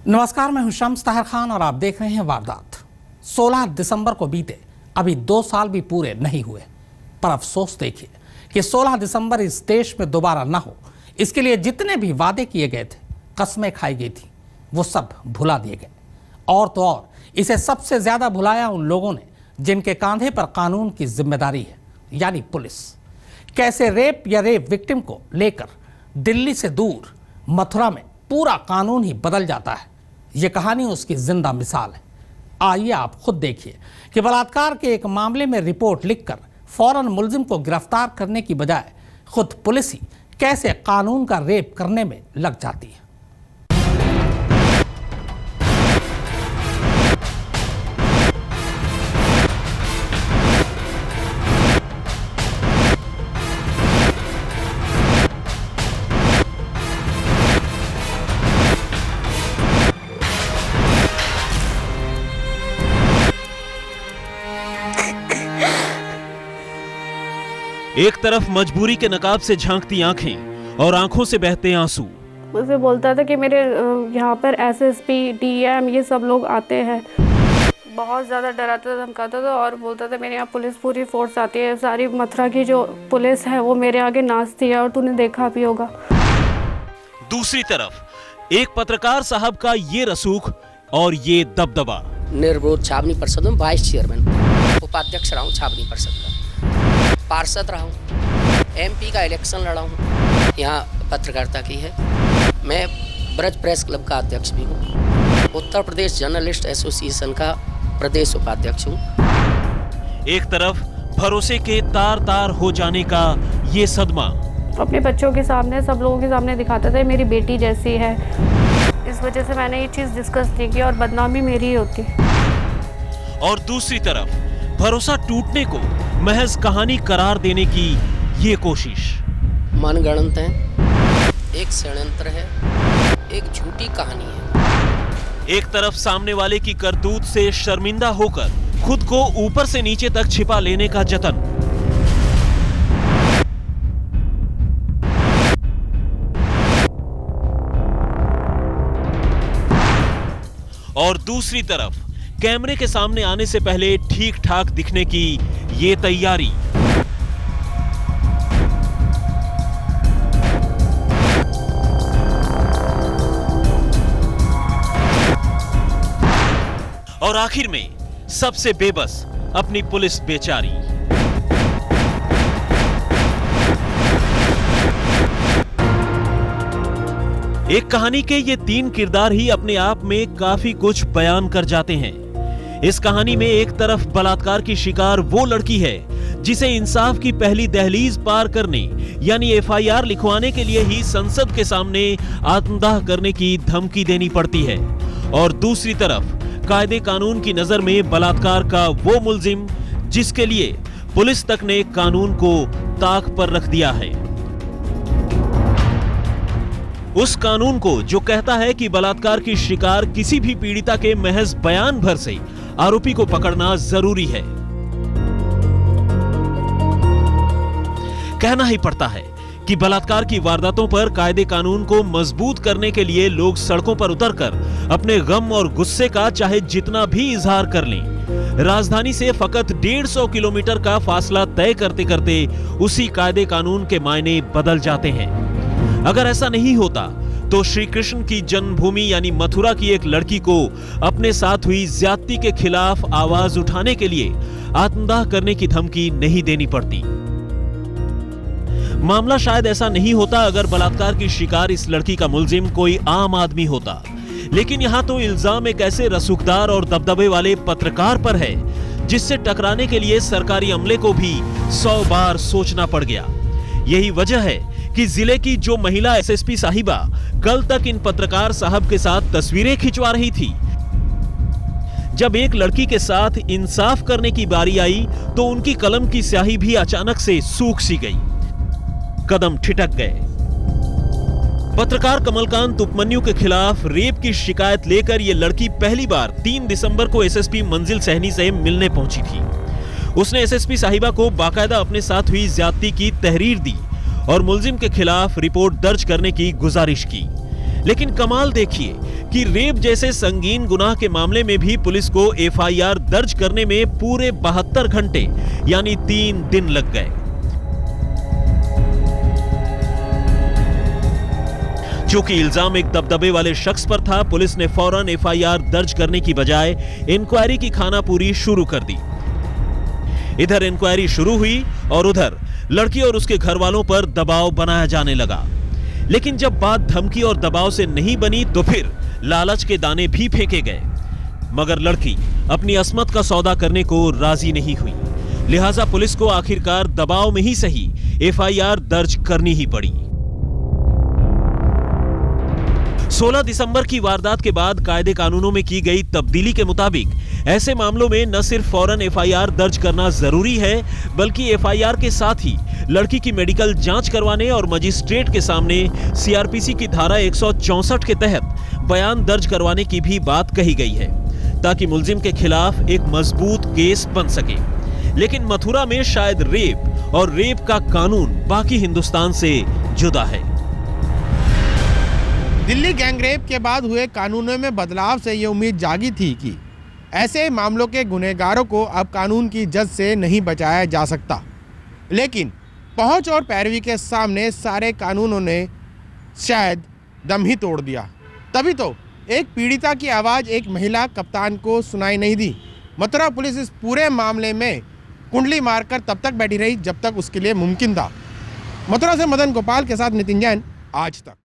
नमस्कार, मैं हूं शम्स ताहिर खान और आप देख रहे हैं वारदात। 16 दिसंबर को बीते अभी 2 साल भी पूरे नहीं हुए, पर अफसोस देखिए कि 16 दिसंबर इस देश में दोबारा न हो, इसके लिए जितने भी वादे किए गए थे, कस्में खाई गई थी, वो सब भुला दिए गए। और तो और इसे सबसे ज्यादा भुलाया उन लोगों ने जिनके कांधे पर कानून की जिम्मेदारी है, यानी पुलिस। कैसे रेप या रेप विक्टिम को लेकर दिल्ली से दूर मथुरा में पूरा कानून ही बदल जाता है, ये कहानी उसकी जिंदा मिसाल है। आइए आप खुद देखिए कि बलात्कार के एक मामले में रिपोर्ट लिखकर फौरन मुलजिम को गिरफ्तार करने की बजाय खुद पुलिस ही कैसे कानून का रेप करने में लग जाती है। एक तरफ मजबूरी के नकाब से झांकती आंखें और आंखों से बहते आंसू। मुझे बोलता था कि मेरे यहाँ पर एसएसपी, डीएम ये सब लोग आते हैं। बहुत ज़्यादा डराता धमकाता था और बोलता था मेरे यहाँ पुलिस पूरी फोर्स आती है, सारी मथुरा की जो पुलिस है वो मेरे आगे नाचती है और तूने देखा भी होगा। दूसरी तरफ एक पत्रकार साहब का ये रसूख और ये दबदबा। निर्विरोध छावनी परिषद में वाइस चेयरमैन, उपाध्यक्ष रहा हूँ छावनी परिषद का, पार्षद रहा हूँ, एमपी का इलेक्शन लड़ा हूँ, यहाँ पत्रकारिता की है। मैं ब्रज प्रेस क्लब का अध्यक्ष भी हूँ, उत्तर प्रदेश जर्नलिस्ट एसोसिएशन का प्रदेश उपाध्यक्ष हूँ। एक तरफ भरोसे के तार तार हो जाने का ये सदमा। अपने बच्चों के सामने, सब लोगों के सामने दिखाता था मेरी बेटी जैसी है। इस वजह से मैंने ये चीज़ डिस्कस नहीं की और बदनामी मेरी ही होती। और दूसरी तरफ भरोसा टूटने को महज कहानी करार देने की ये कोशिश। मनगढ़ंत है, एक षड्यंत्र है, एक झूठी कहानी है। एक तरफ सामने वाले की करतूत से शर्मिंदा होकर खुद को ऊपर से नीचे तक छिपा लेने का जतन, और दूसरी तरफ कैमरे के सामने आने से पहले ठीक ठाक दिखने की ये तैयारी। और आखिर में सबसे बेबस अपनी पुलिस बेचारी। एक कहानी के ये 3 किरदार ही अपने आप में काफी कुछ बयान कर जाते हैं। इस कहानी में एक तरफ बलात्कार की शिकार वो लड़की है जिसे इंसाफ की पहली दहलीज पार करने यानी एफआईआर लिखवाने के लिए ही संसद के सामने आत्मदाह करने की धमकी देनी पड़ती है, और दूसरी तरफ कायदे कानून की नजर में बलात्कार का वो मुलजिम जिसके लिए पुलिस तक ने कानून को ताक पर रख दिया है। उस कानून को जो कहता है कि बलात्कार की शिकार किसी भी पीड़िता के महज बयान भर से आरोपी को पकड़ना जरूरी है। कहना ही पड़ता है कि बलात्कार की वारदातों पर कायदे कानून को मजबूत करने के लिए लोग सड़कों पर उतरकर अपने गम और गुस्से का चाहे जितना भी इजहार कर लें, राजधानी से फकत 150 किलोमीटर का फासला तय करते करते उसी कायदे कानून के मायने बदल जाते हैं। अगर ऐसा नहीं होता तो श्री कृष्ण की जन्मभूमि यानी मथुरा की एक लड़की को अपने साथ हुई ज्यादती के खिलाफ आवाज उठाने के लिए आत्मदाह करने की धमकी नहीं देनी पड़ती। मामला शायद ऐसा नहीं होता अगर बलात्कार की शिकार इस लड़की का मुलजिम कोई आम आदमी होता, लेकिन यहां तो इल्जाम एक ऐसे रसूखदार और दबदबे वाले पत्रकार पर है जिससे टकराने के लिए सरकारी अमले को भी 100 बार सोचना पड़ गया। यही वजह है कि जिले की जो महिला एसएसपी साहिबा कल तक इन पत्रकार साहब के साथ तस्वीरें खिंचवा रही थी, जब एक लड़की के साथ इंसाफ करने की बारी आई तो उनकी कलम की स्याही भी अचानक से सूख सी गई, कदम ठिठक गए। पत्रकार कमलकांत उपमन्यु के खिलाफ रेप की शिकायत लेकर यह लड़की पहली बार 3 दिसंबर को एसएसपी मंजिल सहनी से मिलने पहुंची थी। उसने एसएसपी साहिबा को बाकायदा अपने साथ हुई ज्यादती की तहरीर दी और मुलजिम के खिलाफ रिपोर्ट दर्ज करने की गुजारिश की। लेकिन कमाल देखिए कि रेप जैसे संगीन गुनाह के मामले में भी पुलिस को एफआईआर दर्ज करने में पूरे 72 घंटे यानी 3 दिन लग गए। चूंकि इल्जाम एक दबदबे वाले शख्स पर था, पुलिस ने फौरन एफआईआर दर्ज करने की बजाय इंक्वायरी की खानापूरी शुरू कर दी। इधर इंक्वायरी शुरू हुई और उधर लड़की और उसके घर वालों पर दबाव बनाया जाने लगा। लेकिन जब बात धमकी और दबाव से नहीं बनी तो फिर लालच के दाने भी फेंके गए, मगर लड़की अपनी अस्मत का सौदा करने को राजी नहीं हुई। लिहाजा पुलिस को आखिरकार दबाव में ही सही एफआईआर दर्ज करनी ही पड़ी। 16 दिसंबर की वारदात के बाद कायदे कानूनों में की गई तब्दीली के मुताबिक ऐसे मामलों में न सिर्फ फौरन एफआईआर दर्ज करना जरूरी है, बल्कि एफआईआर के साथ ही लड़की की मेडिकल जांच करवाने और मजिस्ट्रेट के सामने सीआरपीसी की धारा 164 के तहत बयान दर्ज करवाने की भी बात कही गई है, ताकि मुलजिम के खिलाफ एक मजबूत केस बन सके। लेकिन मथुरा में शायद रेप और रेप का कानून बाकी हिंदुस्तान से जुदा है। दिल्ली गैंगरेप के बाद हुए कानूनों में बदलाव से ये उम्मीद जागी थी कि ऐसे मामलों के गुनहगारों को अब कानून की जद से नहीं बचाया जा सकता, लेकिन पहुंच और पैरवी के सामने सारे कानूनों ने शायद दम ही तोड़ दिया। तभी तो एक पीड़िता की आवाज़ एक महिला कप्तान को सुनाई नहीं दी। मथुरा पुलिस इस पूरे मामले में कुंडली मारकर तब तक बैठी रही जब तक उसके लिए मुमकिन था। मथुरा से मदन गोपाल के साथ नितिन जैन, आज तक।